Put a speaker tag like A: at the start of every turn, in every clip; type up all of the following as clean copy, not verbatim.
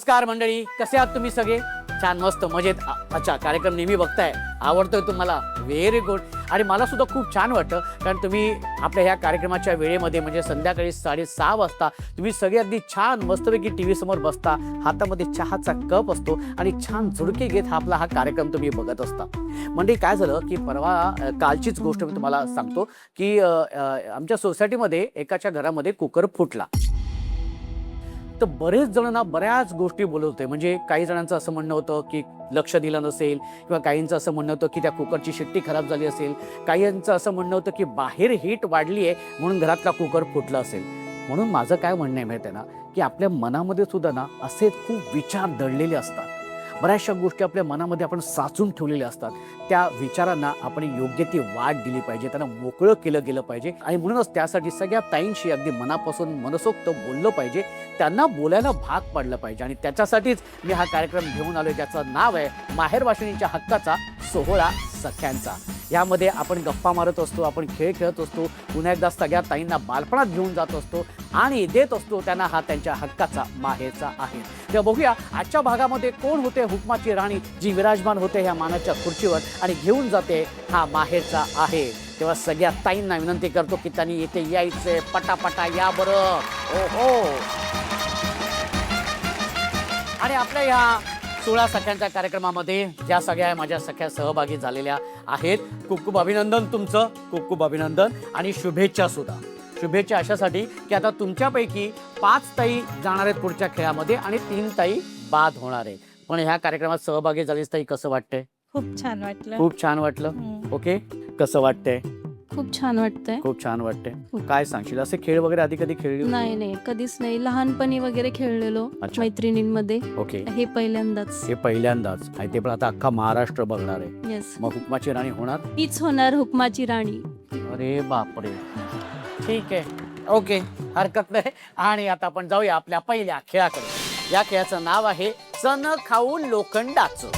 A: नमस्कार मंडळी, कसे आहात तुम्ही सगळे? छान, मस्त, मजेत. अच्छा, कार्यक्रम नेहमी बघताय, आवडतोय तुम्हाला, व्हेरी गुड. आणि मला सुद्धा खूप छान वाटतं, कारण तुम्ही आपल्या ह्या कार्यक्रमाच्या वेळेमध्ये म्हणजे संध्याकाळी 6:30 वाजता तुम्ही सगळे अगदी छान मस्तपैकी टी व्ही समोर बसता, हातामध्ये चहाचा कप असतो आणि छान झुडके घेत हा कार्यक्रम तुम्ही बघत असता. म्हणजे काय झालं की परवा कालचीच गोष्ट मी तुम्हाला सांगतो की आमच्या सोसायटीमध्ये एकाच्या घरामध्ये कुकर फुटला. तर बरेच जण ना बऱ्याच गोष्टी बोलत होते. म्हणजे काही जणांचं असं म्हणणं होतं की लक्ष दिलं नसेल, किंवा काहींचं असं म्हणणं होतं की त्या कुकरची शिट्टी खराब झाली असेल, काहींचं असं म्हणणं होतं की बाहेर हीट वाढली आहे म्हणून घरातला कुकर फुटला असेल. म्हणून माझं काय म्हणणं आहे माहिती आहे ना, की आपल्या मनामध्ये सुद्धा ना असे खूप विचार दडलेले असतात. बऱ्याचशा गोष्टी आपल्या मनामध्ये आपण साचून ठेवलेल्या असतात. त्या विचारांना आपण योग्य ती वाट दिली पाहिजे, त्यांना मोकळं केलं गेलं पाहिजे. आणि म्हणूनच त्यासाठी सगळ्या ताईंशी अगदी मनापासून मनसोक्त बोललं पाहिजे, त्यांना बोलायला भाग पाडलं पाहिजे. आणि त्याच्यासाठीच मी हा कार्यक्रम घेऊन आलो, ज्याचं नाव आहे माहेर वाशिणीच्या हक्काचा सोहळा सख्यांचा. यामध्ये आपण गप्पा मारत असतो, आपण खेळ खेळत असतो, पुन्हा एकदा सगळ्या ताईंना बालपणात घेऊन जात असतो आणि देत असतो त्यांना हा त्यांच्या हक्काचा माहेरचा आहे. तेव्हा बघूया आजच्या भागामध्ये कोण होते हुकमाची राणी, जी विराजमान होते ह्या मानाच्या खुर्चीवर आणि घेऊन जाते हा माहेरचा आहे. तेव्हा सगळ्या ताईंना विनंती करतो की त्यांनी येथे यायचे, पटापटा या बरं. ओहो. आणि आपल्या या 16 सख्यांच्या कार्यक्रमामध्ये ज्या सगळ्या माझ्या सख्या सहभागी झालेल्या आहेत, खूप खूप अभिनंदन तुमचं, खूप खूप अभिनंदन. आणि शुभेच्छा सुद्धा. शुभेच्छा अशासाठी की आता तुमच्यापैकी 5 ताई जाणार आहेत पुढच्या खेळामध्ये आणि 3 ताई बाद होणार आहेत. पण ह्या कार्यक्रमात सहभागी झालीस ताई, कसं वाटतंय?
B: खूप छान वाटलं.
A: खूप छान वाटलं. ओके, कसं वाटतंय?
B: खूप छान वाटतंय.
A: खूप छान वाटतंय. काय सांगशील, असे खेळ वगैरे आधी कधी खेळले?
B: नाही, कधीच नाही. लहानपणी वगैरे खेळलेलो
A: अच्छा.
B: मैत्रिणींमध्ये.
A: ओके,
B: हे पहिल्यांदाच.
A: हे पहिल्यांदाच. आणि ते पण आता अख्खा महाराष्ट्र बघणार आहे.
B: येस,
A: मग हुकमाची राणी होणार?
B: हीच होणार हुकमाची राणी.
A: अरे बापरे. ठीक आहे, ओके, हरकत नाही. आणि आता आपण जाऊया आपल्या पहिल्या खेळाकडे. या खेळाचं नाव आहे चण खाऊन लोखंडाचं.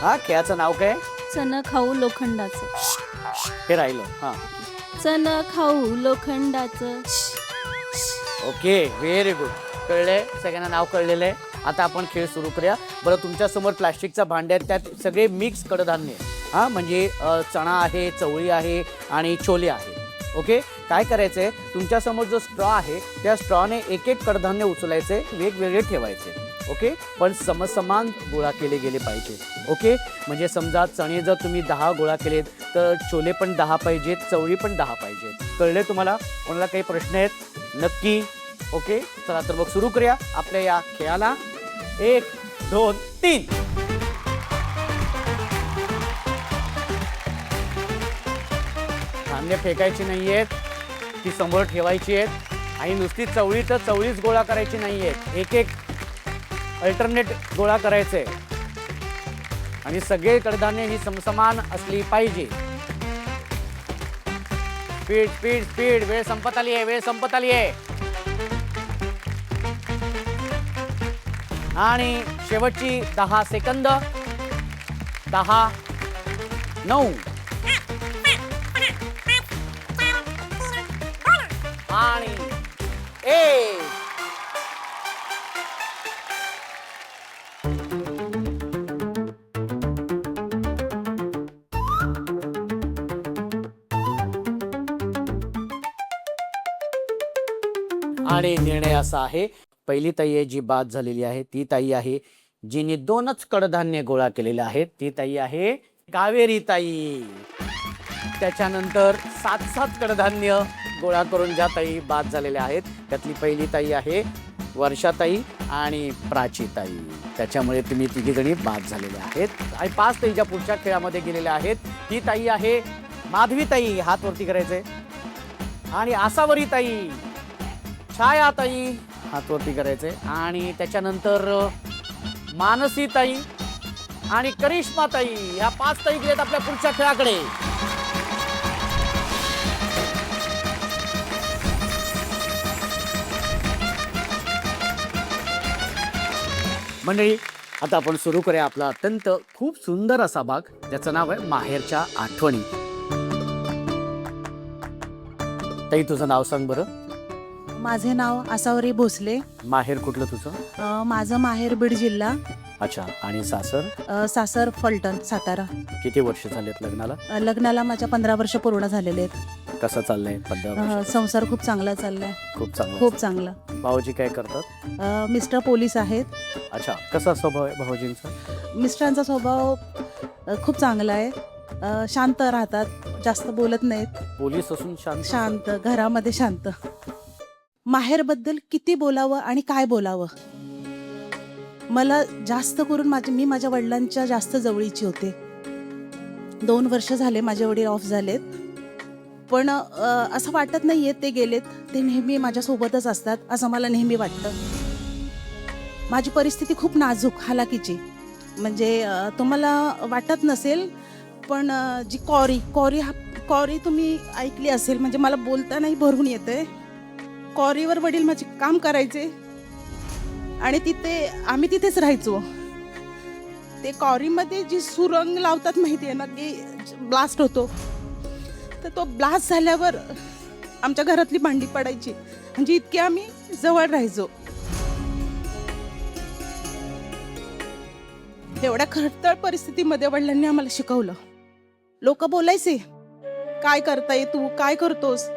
A: हा खेळाचं नाव काय?
B: चण खाऊ लोखंडाचं.
A: हे राहिलं. हा,
B: चण खाऊ लोखंडाचं.
A: Okay, very good. कळलंय सगळ्यांना, नाव कळलेलं आहे. आता आपण खेळ सुरू करूया. बरं, तुमच्या समोर प्लास्टिकचा भांडे आहेत, त्यात सगळे मिक्स कडधान्य. हा म्हणजे चणा आहे, चवळी आहे आणि छोले आहे. ओके, काय करायचंय, तुमच्या समोर जो स्ट्रॉ आहे त्या स्ट्रॉने एक एक कडधान्य उचलायचे, वेगवेगळे ठेवायचे. ओके, पण समसमान गोळा केले गेले पाहिजे. ओके, म्हणजे समजा चणे जर तुम्ही 10 गोळा केलेत तर छोले पण 10 पाहिजेत, चवळी पण 10 पाहिजेत. कळले तुम्हाला? कोणाला काही प्रश्न आहेत? नक्की. ओके, चला तर मग सुरू करूया आपल्या या खेळाला. 1 2 3. धान्य फेकायची नाहीयेत, ती समोर ठेवायची आहेत. आणि नुसती चवळी तर चवळीच गोळा करायची नाहीयेत, एक एक अल्टरनेट गोळा करायचे. आणि सगळे कडधान्य ही समसमान असली पाहिजे. Speed speed speed. वेळ संपत आली आहे, वेळ संपत आली आहे. आणि शेवटची 10 सेकंद. 10 9 आणि 1. आणि निर्णय असा आहे, पहिली ताई आहे जी बाद झालेली आहे ती ताई आहे जिने 2च कडधान्य गोळा केलेले आहेत, ती ताई आहे कावेरी ताई. त्याच्यानंतर 7 कडधान्य गोळा करून ज्या ताई बाद झालेल्या आहेत त्यातली पहिली ताई आहे वर्षाताई आणि प्राचीताई. त्याच्यामुळे तुम्ही तिघी जणी बाद झालेल्या आहेत. आणि 5 ताई ज्या पुढच्या खेळामध्ये गेलेल्या आहेत ती ताई आहे माधवीताई, हात वरती करायचे. आणि आसावरीताई, छायाताई, हात वरती करायचे. आणि त्याच्यानंतर मानसीताई आणि करिश्माताई, ह्या 5 ताई गेलेत आपल्या पुढच्या खेळाकडे. मंडळी, आता आपण सुरू करूया आपला अत्यंत खूप सुंदर असा भाग, ज्याचं नाव आहे माहेरच्या आठवणी. ताई, तुझं नाव सांग बरं.
C: माझे नाव आसावरी भोसले.
A: माहेर कुठलं तुझं?
C: माझं माहेर बीड जिल्हा.
A: अच्छा. आणि सासर?
C: सासर फलटण सातारा.
A: किती वर्ष झालेत लग्नाला?
C: लग्नाला माझ्या 15 वर्ष पूर्ण झालेले आहेत.
A: कसं चाललंय 15 वर्ष?
C: संसार खूप चांगला चाललाय.
A: खूप चांगलं.
C: खूप चांगला.
A: भाऊजी काय करतात?
C: मिस्टर पोलीस आहेत.
A: अच्छा. कसा स्वभाव आहे भाऊजींचा?
C: मिस्टरांचा स्वभाव खूप चांगला आहे. शांत राहतात, जास्त बोलत नाहीत.
A: पोलीस असून शांत?
C: शांत, घरामध्ये शांत. माहेरबद्दल किती बोलावं आणि काय बोलावं. मला जास्त करून मी माझ्या वडिलांच्या जास्त जवळीची होते. 2 वर्ष झाले माझे वडील ऑफ झालेत, पण असं वाटत नाहीये ते गेलेत. ते नेहमी माझ्यासोबतच असतात असं मला नेहमी वाटतं. माझी परिस्थिती खूप नाजूक, हालाकीची. म्हणजे तुम्हाला वाटत नसेल, पण जी कॉरी तुम्ही ऐकली असेल. म्हणजे मला बोलतानाही भरून येते. कॉरीवर वडील माझे काम करायचे आणि आम्ही तिथेच राहायचो. ते कॉरीमध्ये जी सुरंग लावतात माहिती आहे ना, की ब्लास्ट होतो, तर तो ब्लास्ट झाल्यावर आमच्या घरातली भांडी पडायची. म्हणजे इतके आम्ही जवळ राहायचो. एवढ्या खडतर परिस्थितीमध्ये वडिलांनी आम्हाला शिकवलं. लोक बोलायचे, काय करताय तू, काय करतोस,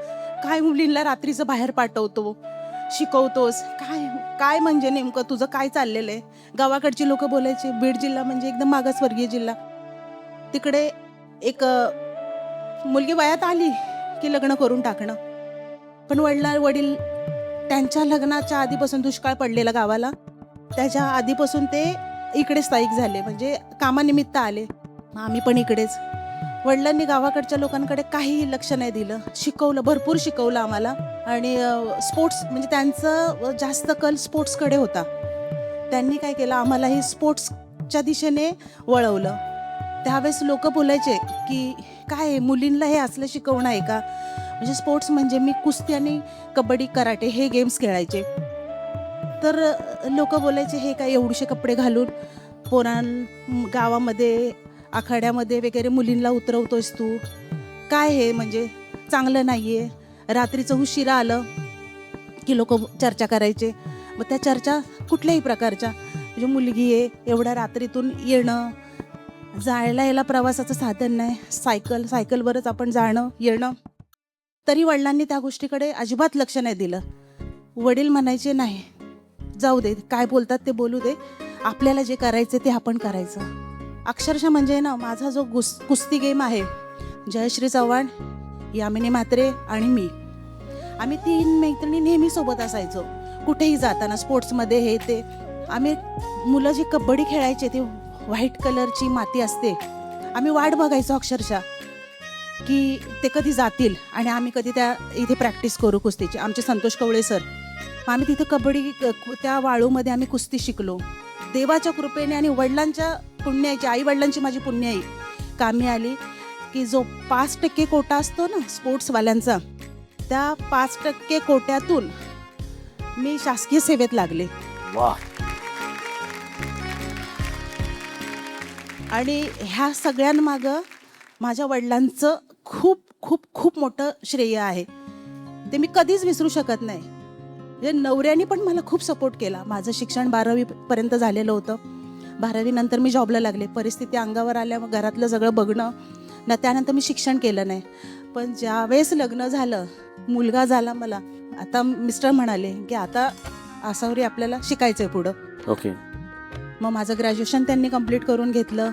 C: काय मुलींना रात्रीचं बाहेर पाठवतो, शिकवतोस, काय म्हणजे नेमकं तुझं काय चाललेलं आहे. गावाकडची लोक बोलायचे. बीड जिल्हा म्हणजे एकदम मागासवर्गीय जिल्हा. तिकडे एक मुलगी वयात आली की लग्न करून टाकणं. पण वडील त्यांच्या लग्नाच्या आधीपासून दुष्काळ पडलेला गावाला, त्याच्या आधीपासून ते इकडे स्थायिक झाले. म्हणजे कामानिमित्त आले. आम्ही पण इकडेच. वडिलांनी गावाकडच्या लोकांकडे काहीही लक्ष नाही दिलं. शिकवलं, भरपूर शिकवलं आम्हाला. आणि स्पोर्ट्स म्हणजे त्यांचं जास्त कल स्पोर्ट्सकडे होता. त्यांनी काय केलं, आम्हालाही स्पोर्ट्सच्या दिशेने वळवलं. त्यावेळेस लोक बोलायचे की काय मुलींना हे असलं शिकवणं आहे का. म्हणजे स्पोर्ट्स म्हणजे मी कुस्ती आणि कबड्डी, कराटे हे गेम्स खेळायचे. तर लोक बोलायचे, हे काय एवढेसे कपडे घालून गावामध्ये आखाड्यामध्ये वगैरे मुलींना उतरवतोयस तू, काय हे म्हणजे चांगलं नाही आहे. रात्रीचं उशिरा आलं की लोक चर्चा करायचे. मग त्या चर्चा कुठल्याही प्रकारच्या, म्हणजे मुलगी आहे, एवढ्या रात्रीतून येणं, जायला यायला प्रवासाचं साधन नाही, सायकलवरच आपण जाणं येणं. तरी वडिलांनी त्या गोष्टीकडे अजिबात लक्ष नाही दिलं. वडील म्हणायचे, नाही जाऊ दे, काय बोलतात ते बोलू दे, आपल्याला जे करायचं ते आपण करायचं. अक्षरशः म्हणजे ना, माझा जो कुस्ती गेम आहे, जयश्री चव्हाण, यामिनी म्हात्रे आणि मी, आम्ही 3 मैत्रिणी नेहमी सोबत असायचो. कुठेही जाताना स्पोर्ट्समध्ये हे ते. आम्ही मुलं जी कबड्डी खेळायचे, ते व्हाईट कलरची माती असते, आम्ही वाट बघायचो अक्षरशः की ते कधी जातील आणि आम्ही कधी त्या इथे प्रॅक्टिस करू कुस्तीची. आमचे संतोष कवळे सर. आम्ही तिथे कबड्डी, त्या वाळूमध्ये आम्ही कुस्ती शिकलो. देवाच्या कृपेने आणि वडिलांच्या पुण्याची, आई वडिलांची माझी पुण्याई कामी आली की जो 5% कोटा असतो ना स्पोर्ट्सवाल्यांचा, त्या 5% कोट्यातून मी शासकीय सेवेत लागले.
A: वा.
C: आणि ह्या सगळ्यांमागं माझ्या वडिलांचं खूप खूप खूप मोठं श्रेय आहे. ते मी कधीच विसरू शकत नाही. म्हणजे नवऱ्याने पण मला खूप सपोर्ट केला. माझं शिक्षण 12वी पर्यंत झालेलं होतं. 12वी नंतर मी जॉबला लागले. परिस्थिती अंगावर आल्या, मग घरातलं सगळं बघणं ना, त्यानंतर मी शिक्षण केलं नाही. पण ज्यावेळेस लग्न झालं, मुलगा झाला मला, आता मिस्टर म्हणाले की आता आसावरी आपल्याला शिकायचं आहे पुढं.
A: ओके.
C: मग माझं ग्रॅज्युएशन त्यांनी कंप्लीट करून घेतलं.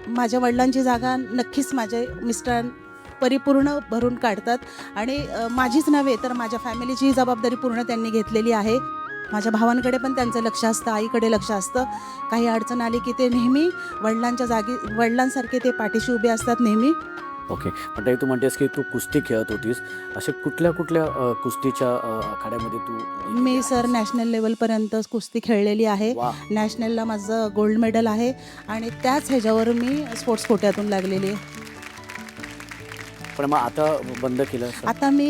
C: माझ्या वडिलांची जागा नक्कीच माझे मिस्टर परिपूर्ण भरून काढतात. आणि माझीच नव्हे तर माझ्या फॅमिलीची जबाबदारी पूर्ण त्यांनी घेतलेली आहे. माझ्या भावांकडे पण त्यांचं लक्ष असतं, आईकडे लक्ष असतं. काही अडचण आली की ते नेहमी वडिलांसारखे ते पाठीशी उभे असतात नेहमी.
A: ओके. पण ताई, तू म्हणतेस की तू कुस्ती खेळत होतीस. अशा कुठल्या कुस्तीच्या आखाड्यामध्ये तू?
C: मी सर नॅशनल लेवलपर्यंत कुस्ती खेळलेली आहे.
A: वा.
C: नॅशनलला माझं गोल्ड मेडल आहे आणि त्याच ह्याच्यावर मी स्पोर्ट्स कोट्यातून लागलेली आहे.
A: पण मग आता बंद केलं?
C: आता मी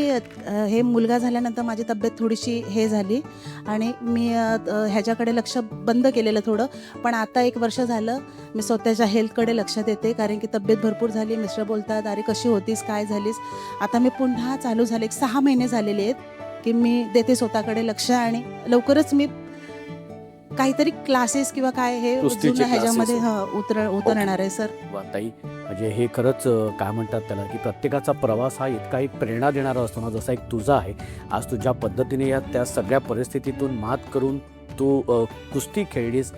C: हे मुलगा झाल्यानंतर माझी तब्येत थोडीशी हे झाली आणि मी ह्याच्याकडे लक्ष बंद केलेलं थोडं. पण आता 1 वर्ष झालं मी स्वतःच्या हेल्थकडे लक्ष देते, कारण की तब्येत भरपूर झाली. मिस्टर बोलतात, अरे कशी होतीस, काय झालीस. आता मी पुन्हा चालू झाले. 6 महिने झालेले आहेत की मी देते स्वतःकडे लक्ष आणि लवकरच मी काहीतरी क्लासेस किंवा काय हे
A: कुस्तीचे
C: जुनं ह्याच्यामध्ये
A: classes.
C: उतरणार आहे सर.
A: वा ताई, म्हणजे हे खरंच काय म्हणतात त्याला, की प्रत्येकाचा प्रवास हा इतका एक प्रेरणा देणारा असतो ना, जसा एक तुझा आहे. आज तुझ्या पद्धतीने या त्या सगळ्या परिस्थितीतून मात करून तू कुस्ती खेळलीस,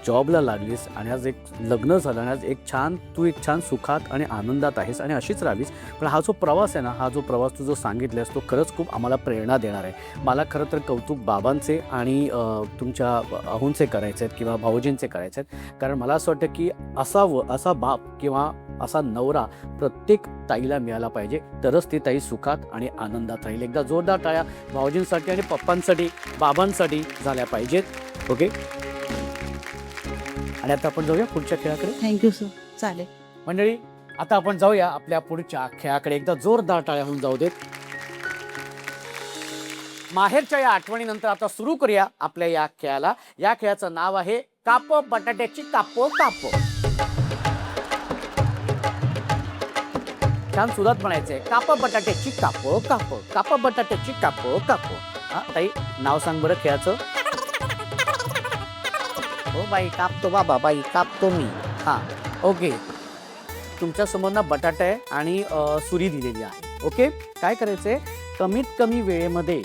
A: जॉबला लागलीस आणि आज एक लग्न झालं आणि आज तू एक छान सुखात आणि आनंदात आहेस आणि अशीच राहावीस. पण हा जो प्रवास आहे ना, हा जो प्रवास तू जो सांगितलास तो खरंच खूप आम्हाला प्रेरणा देणार आहे. मला खरं तर कौतुक बाबांचे आणि तुमच्या अहोंचे करायचे आहेत किंवा भाऊजींचे करायचे आहेत. कारण मला असं वाटतं की असा बाप किंवा असा नवरा प्रत्येक ताईला मिळाला पाहिजे, तरच ती ताई सुखात आणि आनंदात राहील. एकदा जोरदार टाळ्या भाऊजींसाठी आणि पप्पांसाठी, बाबांसाठी झाल्या पाहिजेत. ओके, आणि आता आपण जाऊया पुढच्या खेळाकडे.
C: Thank you sir. चालेल
A: मंडळी, आता आपण जाऊया आपल्या पुढच्या खेळाकडे. एकदा जोरदार टाळ्या होऊन जाऊ देत. माहेरच्या या आठवणीनंतर आता सुरू करूया आपल्या या खेळाला. या खेळाचं नाव आहे काप बटाट्याची काप काप. छान सुरात म्हणायचंय, काप बटाट्याची काप काप, काप बटाट्याची काप काप. हा ताई, नाव सांग बरं खेळाचं. हो बाई, कापतो बाबा, बाई कापतो मी. हा, ओके. तुमच्या समोर ना बटाटा आहे आणि सुरी दिलेली आहे. ओके, काय करायचंय, कमीत कमी वेळेमध्ये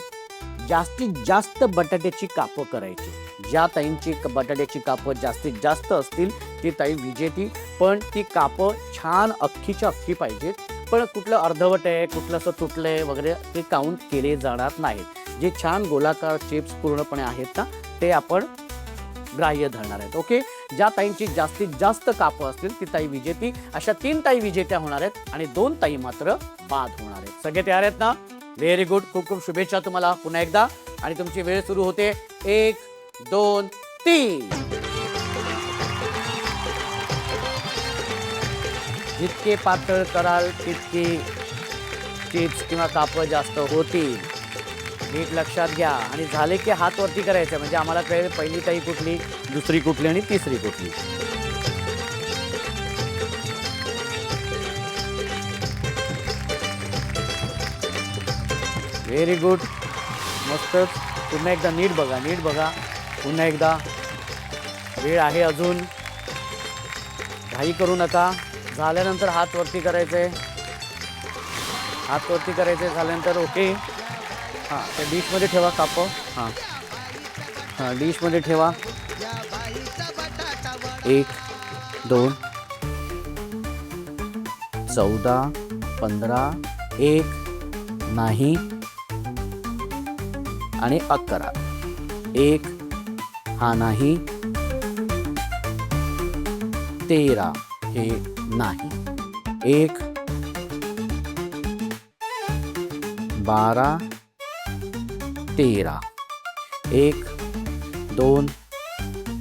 A: जास्तीत जास्त बटाट्याची कापं करायची. ज्या ताईंची बटाट्याची कापं जास्तीत जास्त असतील ती ताई विजेती. पण ती कापं छान अख्खीच्या अख्खी पाहिजेत. पण कुठलं अर्धवट आहे, कुठलं असं तुटलंय वगैरे ते काउंट केले जाणार नाहीत. जे छान गोलाकार चिप्स पूर्णपणे आहेत ना, ते आपण ग्राह्य धरणार आहेत. ओके, ज्या ताईंची जास्तीत जास्त कापं असतील ती ताई विजेती. अशा 3 ताई विजेत्या होणार आहेत आणि 2 ताई मात्र बाद होणार आहेत. सगळे तयार आहेत ना? Very good. खूप खूप शुभेच्छा तुम्हाला पुन्हा एकदा. आणि तुमची वेळ सुरू होते. 1 2 3. जितके पातळ कराल तितके चिप्स किंवा कापं जास्त होतील. नीट लक्षात घ्या. आणि झाले की हात वरती करायचे, म्हणजे आम्हाला कळेल पहिली ताई कुठली, दुसरी कुठली आणि तिसरी कुठली. व्हेरी गुड, मस्तच. पुन्हा एकदा नीट बघा, नीट बघा. पुन्हा एकदा वेळ आहे अजून, घाई करू नका. झाल्यानंतर हात वरती करायचे, हात वरती करायचे झाल्यानंतर. ओके, हां, त्या डिशमध्ये ठेवा कापं. हां हां, डिशमध्ये ठेवा. 1 2 14 15 1 नाही आणि 11. 1 हा नाही, 13 हे नाही, 1 12 13, 1 2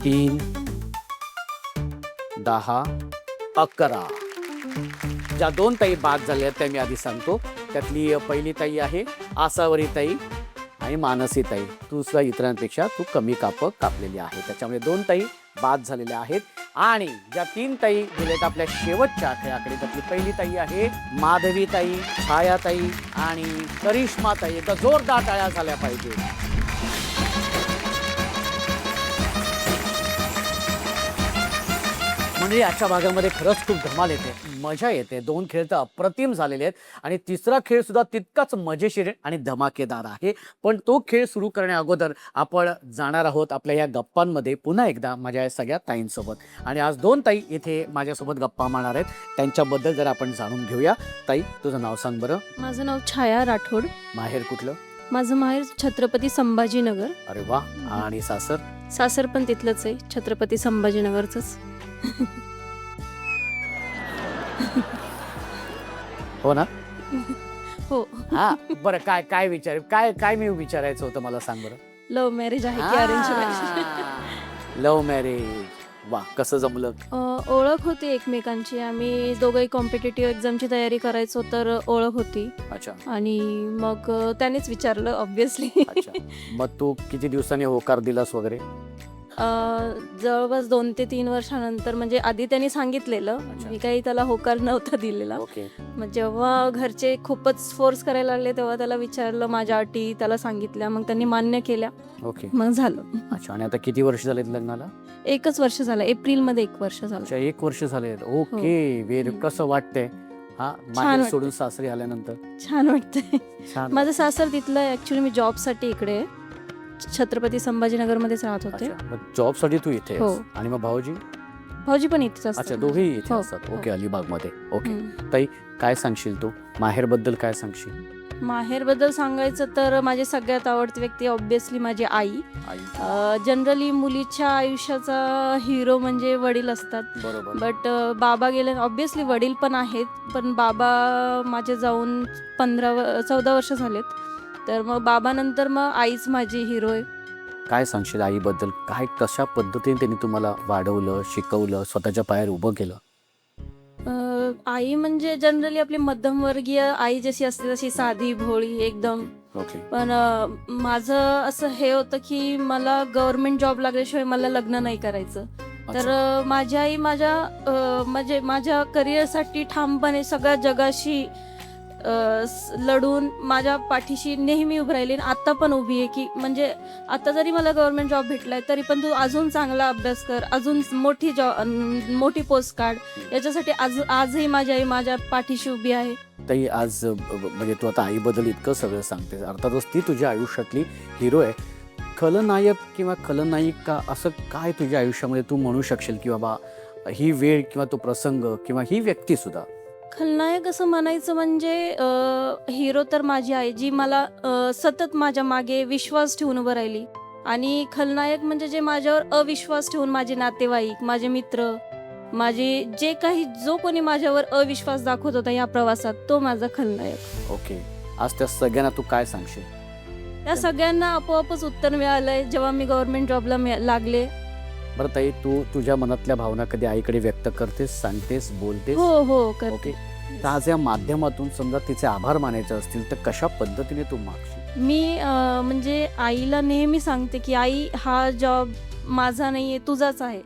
A: 3 10 11. ज्या 2 ताई बाद झाल्या त्या मी आधी सांगतो. त्यातली पहिली ताई आहे आसावरी ताई आणि मानसी ताई. तू सुद्धा इतरांपेक्षा तू कमी कापं कापलेली आहे, त्याच्यामुळे 2 ताई बाद झालेल्या आहेत. आणि ज्या 3 ताई दिलेत आपल्या शेवटच्या खेळाकडे, त्यातली पहिली ताई आहे माधवी ताई, छाया ताई आणि करिश्मा ताई. एकदा जोरदार टाळ्या झाल्या पाहिजे. म्हणजे आजच्या भागामध्ये खरंच खूप धमाल येते, मजा येते. 2 खेळ तर अप्रतिम झालेले आहेत आणि तिसरा खेळ सुद्धा तितकाच मजेशीर आणि धमाकेदार आहे. पण तो खेळ सुरू करण्या अगोदर आपण जाणार आहोत आपल्या या गप्पांमध्ये पुन्हा एकदा माझ्या सगळ्या ताईंसोबत. आणि आज 2 ताई इथे माझ्यासोबत गप्पा मारणार आहेत, त्यांच्याबद्दल जर आपण जाणून घेऊया. ताई, तुझं नाव सांग बरं.
B: माझं नाव छाया राठोड.
A: माहेर कुठलं?
B: माझं माहेर छत्रपती संभाजीनगर.
A: अरे वा. आणि सासर?
B: सासर पण तिथलंच आहे, छत्रपती संभाजीनगरचंच.
A: हो ना?
B: हो.
A: हा, बरं. काय काय विचार काय काय मी विचारायचं होतं मला सांग बरं.
B: लव्ह मॅरेज आहे की अरेंज मॅरेज?
A: Love marriage. वा, कसं जमलं?
B: ओळख होती एकमेकांची. आम्ही दोघंही कॉम्पिटेटिव्ह एक्झामची तयारी करायचो, तर ओळख होती.
A: अच्छा.
B: आणि मग त्यानेच विचारलं ऑब्व्हियसली.
A: अच्छा. मग तू किती दिवसांनी होकार दिलास वगैरे?
B: जवळपास 2 ते 3 वर्षानंतर, म्हणजे आधी त्यांनी सांगितलेलं,
A: अच्छा.
B: मी काही त्याला होकार नव्हता दिलेला.
A: ओके.
B: मग जेव्हा घरचे खूपच फोर्स करायला लागले तेव्हा त्याला विचारलं, माझ्या अटी त्याला सांगितल्या, मग त्यांनी मान्य केल्या,
A: ओके.
B: मग झालं.
A: अच्छा. आणि आता किती वर्ष झालेत लग्नाला?
B: 1च वर्ष झालं, एप्रिलमध्ये 1 वर्ष झालं.
A: अच्छा, 1 वर्ष झाले. ओके. व्हेरी. कसं वाटतंय हा माहेर
B: वाटतंय.
A: सोडून सासरी आल्यानंतर?
B: छान वाटतंय.
A: छान.
B: माझं सासर तिथलं आहे. ॲक्च्युली मी जॉबसाठी इकडे आहे. छत्रपती संभाजीनगरमध्येच राहत होते.
A: अच्छा, मग जॉबसाठी तू इथे
B: हो.
A: आहेस. आणि मग भाऊजी?
B: भाऊजी पण इथेच
A: अच्छा,
B: असतात.
A: दोघेही इथे
B: हो,
A: असतात.
B: हो.
A: ओके, अलिबागमध्ये. ओके.
B: हम्म.
A: काय सांगशील तू माहेरबद्दल? काय सांगशील?
B: माहेरबद्दल सांगायचं तर माझी सगळ्यात आवडती व्यक्ती ऑब्विसली माझी आई.
A: आई.
B: जनरली मुलीच्या आयुष्याचा हिरो म्हणजे वडील असतात.
A: बरोबर.
B: बट बाबा गेले, ऑब्विसली वडील पण आहेत, पण बाबा माझे जाऊन 14 वर्ष झालेत. तर मग बाबानंतर मग आईच माझी हिरो आहे.
A: काय सांगशील आईबद्दल? काय कशा पद्धतीने त्यांनी तुम्हाला वाढवलं, शिकवलं, स्वतःच्या पायावर उभं केलं?
B: आई म्हणजे जनरली आपली मध्यमवर्गीय आई जशी असते तशी साधी भोळी एकदम.
A: ओके.
B: पण माझं असं हे होतं की मला गव्हर्नमेंट जॉब लागल्याशिवाय मला लग्न नाही करायचं. तर माझी आई म्हणजे माझ्या करिअरसाठी ठामपणे सगळ्या जगाशी लढून माझ्या पाठीशी नेहमी उभी राहिली, आणि आता पण उभी आहे. की म्हणजे आता जरी मला गव्हर्नमेंट जॉब भेटलाय तरी पण तू अजून चांगला अभ्यास कर, अजून मोठी पोस्ट काढ, याच्यासाठी आजही माझी आई माझ्या पाठीशी उभी आहे.
A: ताई, आज म्हणजे तू आता आईबद्दल इतकं सगळं सांगतेस, अर्थातच ती तुझ्या आयुष्यातली हिरो आहे. खलनायक किंवा खलनायिका असं काय तुझ्या आयुष्यामध्ये तू म्हणू शकशील की बाबा ही वेळ किंवा तो प्रसंग किंवा ही व्यक्ती सुद्धा?
B: खलनायक असं म्हणायचं म्हणजे हिरो तर माझी आई, जी मला सतत माझ्या मागे विश्वास ठेवून उभं राहिली. आणि खलनायक म्हणजे जे माझ्यावर अविश्वास ठेवून माझे नातेवाईक, माझे मित्र, जो कोणी माझ्यावर अविश्वास दाखवत होता या प्रवासात, तो माझा खलनायक.
A: ओके. आज त्या सगळ्यांना तू काय सांगशील?
B: त्या सगळ्यांना आपोआपच उत्तर मिळालंय जेव्हा मी गव्हर्नमेंट जॉबला लागले.
A: बरं ताई, तू तुझ्या मनातल्या भावना कधी आईकडे व्यक्त करतेस, सांगतेस, बोलतेस?
B: हो करते.
A: ओके. तर आज या माध्यमातून समजा तिचे आभार मानायचे असतील तर कशा पद्धतीने तू मागशील?
B: मी म्हणजे आईला नेहमी सांगते की आई, हा जॉब माझा नाहीये, तुझाच आहे.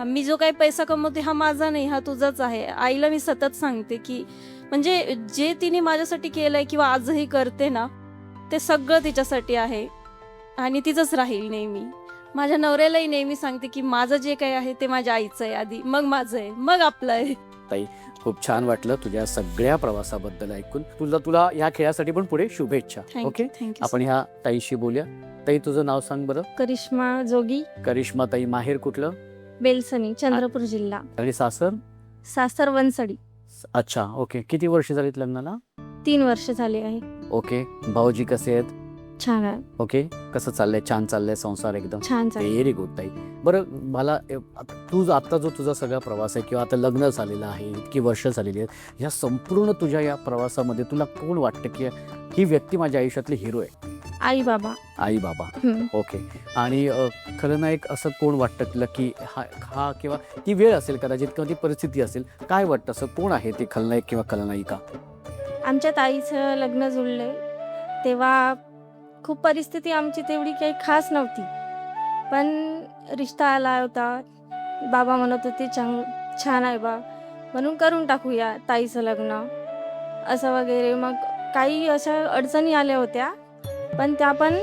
B: मी जो काही पैसा कमवते हा माझा नाही, हा तुझाच आहे. आईला मी सतत सांगते की म्हणजे जे तिने माझ्यासाठी केलंय किंवा आजही करते ना, ते सगळं तिच्यासाठी आहे आणि तिचंच राहील नेहमी. माझ्या नवऱ्यालाही नेहमी सांगते की माझं जे काही आहे ते माझ्या आईचं आहे आधी, मग माझं आहे, मग आपलं आहे.
A: ताई, खूप छान वाटलं तुझ्या सगळ्या प्रवासाबद्दल ऐकून. तुला ह्या खेळासाठी पण पुढे शुभेच्छा. ओके.
B: थँक्यू.
A: आपण ह्या ताईशी बोलूया. ताई, तुझं नाव सांग बरं.
D: करिश्मा जोगी,
A: करिश्मा ताई. माहेर कुठलं?
D: बेलसनी, चंद्रपूर जिल्हा.
A: आणि सासर?
D: सासर वनसडी.
A: अच्छा. ओके. किती वर्ष झालीत लग्नाला?
D: 3 वर्ष झाले आहे.
A: ओके. भाऊजी कसे आहेत?
D: छान आहे,
A: ओके. कसं चाललंय? छान चाललंय संसार एकदम?
D: छान चालेल.
A: व्हेरी गुड ताई. बरं, मला आता जो तुझा सगळा प्रवास आहे किंवा आता लग्न झालेलं आहे, इतकी वर्ष झालेली आहेत, ह्या संपूर्ण तुझ्या या प्रवासामध्ये तुला कोण वाटतं की ही व्यक्ती माझ्या आयुष्यातली हिरो आहे?
D: आई बाबा.
A: आई बाबा. ओके. आणि खलनायक असं कोण वाटतं तुला की हा किंवा ती वेळ असेल कदाचित किंवा ती परिस्थिती असेल, काय वाटतं असं कोण आहे ते खलनायक किंवा खलनायिका?
D: आमच्या ताईचं लग्न जुळलंय तेव्हा खूप परिस्थिती आमची तेवढी काही खास नव्हती, पण रिश्ता आला होता. बाबा म्हणत होते छान आहे बा, म्हणून करून टाकूया ताईचं लग्न असं वगैरे. मग काही अशा अडचणी आल्या होत्या, पण त्या पण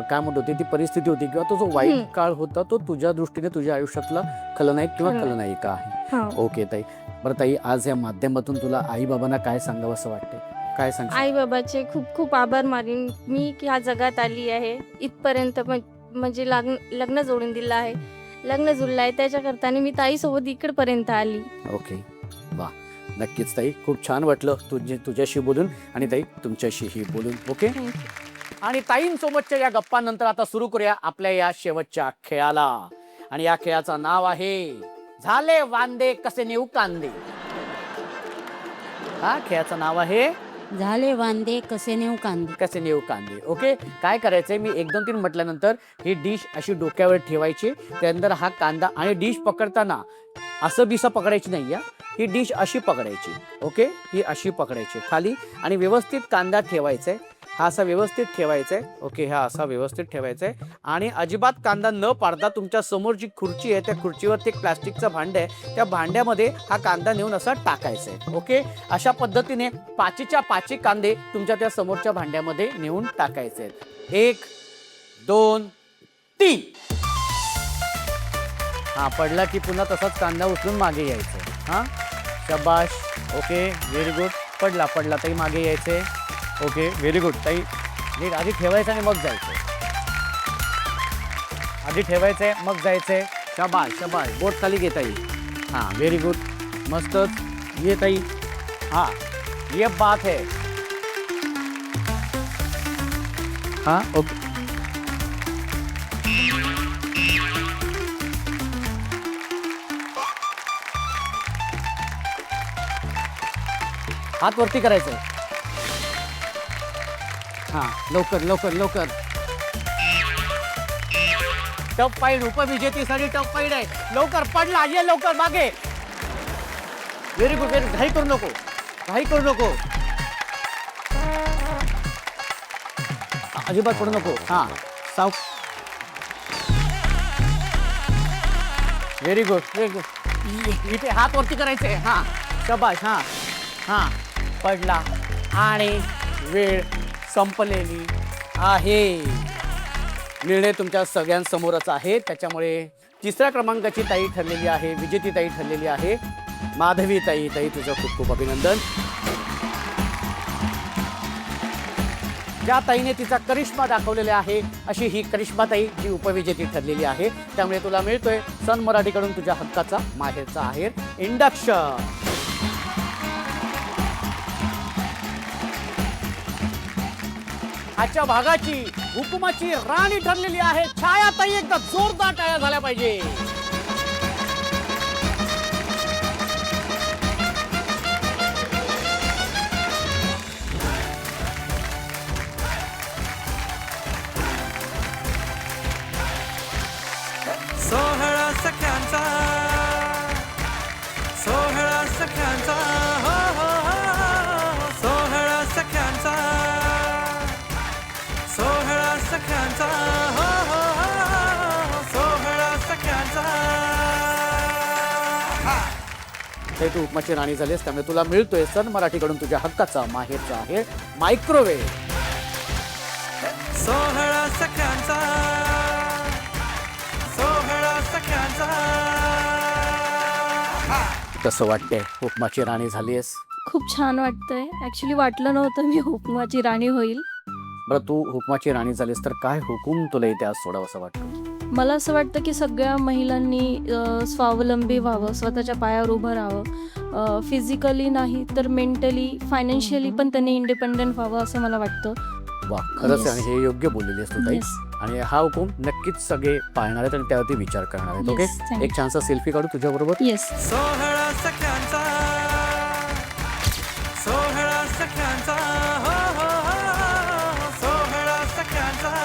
A: काय म्हणतो ती परिस्थिती होती किंवा तो जो वाईट काळ होता तो तुझ्या दृष्टीने तुझ्या आयुष्यातला खलनायक किंवा खलनायिका आहे. ओके ताई. बरं ताई, आज या माध्यमातून तुला आई बाबांना काय सांगावं असं वाटतं? काय सांग?
D: आई बाबाचे खूप खूप आभार मानेन मी की ह्या जगात आली आहे इथपर्यंत. म्हणजे लग्न जोडून दिलं आहे, लग्न जुळलं आहे, त्याच्याकरता मी ताईसोबत इकडपर्यंत आली.
A: ओके. वा, नक्कीच ताई, खूप छान वाटलं तुझ्याशी बोलून आणि ताई तुमच्याशीही बोलून. ओके. आणि ताईंसोबतच्या या गप्पांनंतर आता सुरू करूया आपल्या या शेवटच्या खेळाला. आणि या खेळाचं नाव आहे झाले वांदे कसे नेऊ कांदे. हा खेळाचं नाव आहे
E: झाले वांदे कसे नेऊ कांदे.
A: कसे नेऊ कांदे. ओके. काय करायचंय, मी 1 2 3 म्हटल्यानंतर ही डिश अशी डोक्यावर ठेवायची, त्यानंतर हा कांदा, आणि डिश पकडताना असं बिसं पकडायची नाही, ही डिश अशी पकडायची. ओके. ही अशी पकडायची खाली आणि व्यवस्थित कांदा ठेवायचा आहे. हा असा व्यवस्थित ठेवायचा आहे. ओके, हा असा व्यवस्थित ठेवायचा आहे आणि अजिबात कांदा न पाडता तुमच्या समोर जी खुर्ची आहे त्या खुर्चीवरती एक प्लास्टिकचं भांडं आहे, त्या भांड्यामध्ये हा कांदा नेऊन असा टाकायचा आहे. ओके, अशा पद्धतीने 5च्या 5 कांदे तुमच्या त्या समोरच्या भांड्यामध्ये नेऊन टाकायचे आहेत. 1 2 3. हा पडला की पुन्हा तसाच कांदा उचलून मागे यायचं. हा, शबाश. Okay, very good. पडला पडला ताई, मागे यायचे. ओके, व्हेरी गुड ताई. नीट आधी ठेवायचं आणि मग जायचं. आधी ठेवायचंय मग जायचंय. शबाश शबाश. बोट खाली घे ताई. हां, व्हेरी गुड. मस्तच. ये ताई. हां, ये बात है. हां, ओके. हात वरती करायचंय. हां, लवकर लवकर लवकर. टप फाईट, उपविजेतीसाठी टप फाईट आहे. लवकर पडला, ये लवकर मागे. Very good very. घाई करू नको, घाई करू नको, अजिबात पडू नको. हां, साव. Very good very good. इथे हात वरती करायचे. हां, शबाश. हां हां, पडला आणि वेळ संपलेली आहे. निर्णय तुमच्या सगळ्यांसमोरच आहे. त्याच्यामुळे 3ऱ्या क्रमांकाची ताई ठरलेली आहे, विजेती ताई ठरलेली आहे. माधवी ताई, ताई तुझं खूप खूप अभिनंदन. ज्या ताईने तिचा करिश्मा दाखवलेला आहे अशी ही करिश्मा ताई जी उपविजेती ठरलेली आहे. त्यामुळे तुला मिळतोय सन मराठीकडून तुझ्या हक्काचा माहेरचा आहेर इंडक्शन. आजच्या भागाची हुकुमाची राणी ठरलेली आहे छाया ताई. एकदा जोरदार टाळ्या झाल्या पाहिजे.
F: सोहळा सख्यांचा, सोहळा सख्यांचा, हो हो हो, सोहळा सख्यांचा, सोहळा सख्यांचा, हो हो हो, सोहळा सख्यांचा.
A: ते तू उपमाची राणी झालीस, त्यामुळे तुला मिळतोय सन मराठीकडून तुझ्या हक्काचा माहेरचा आहे मायक्रोवेव्ह.
F: सोहळा सख्यांचा, सोहळा सख्यांचा.
A: कसं वाटतंय उपमाची राणी झालीस?
B: खूप छान वाटतंय. ॲक्च्युली वाटलं नव्हतं मी हुकमाची राणी होईल.
A: बरं, तू हुकमाची राणी झालीस तर काय हुकूम तुला इथे आज सोडावं असं वाटतं?
B: मला असं वाटतं की सगळ्या महिलांनी स्वावलंबी व्हावं, स्वतःच्या पायावर उभं राहावं. फिजिकली नाही तर मेंटली, फायनान्शियली पण त्यांनी इंडिपेंडंट व्हावं असं मला वाटतं.
A: वा, खरंच
B: Yes.
A: आहे. आणि हे योग्य बोललेली आहेस तू ताई.
B: Yes.
A: आणि हा हुकूम नक्कीच सगळे पाळणार आहेत आणि त्यावरती विचार करणार आहेत. ओके,
B: Yes, thank
A: एक छानसा सेल्फी काढू तुझ्याबरोबर.
B: येस.
F: सोहळा सख्यांचा, सोहळा सख्यांचा, हो हो हो, सोहळा सख्यांचा.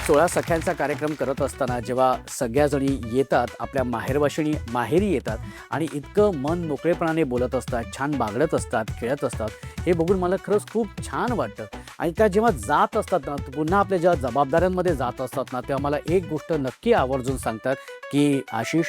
A: 16 सख्यांचा कार्यक्रम करत असताना जेव्हा सगळ्या जणी येतात, आपल्या माहेरी येतात आणि इतकं मन मोकळेपणाने बोलत असतात, छान बागडत असतात, खेळत असतात, हे बघून मला खरंच खूप छान वाटतं. आणि त्या जेव्हा जात असतात ना, पुन्हा आपल्या जेव्हा जबाबदाऱ्यांमध्ये जात असतात ना, तेव्हा मला एक गोष्ट नक्की आवर्जून सांगतात की आशिष,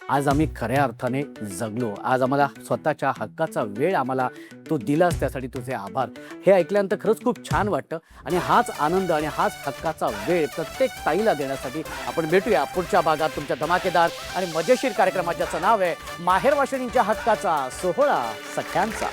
A: आज आम्ही खऱ्या अर्थाने जगलो. आज आम्हाला स्वतःच्या हक्काचा वेळ आम्हाला तू दिलास, त्यासाठी तुझे आभार. हे ऐकल्यानंतर खरंच खूप छान वाटतं. आणि हाच आनंद आणि हाच हक्काचा वेळ प्रत्येक ताईला देण्यासाठी आपण भेटूया पुढच्या भागात तुमच्या धमाकेदार आणि मजेशीर कार्यक्रमाचं नाव आहे माहेरवाशिणींच्या हक्काचा सोहळा सख्यांचा.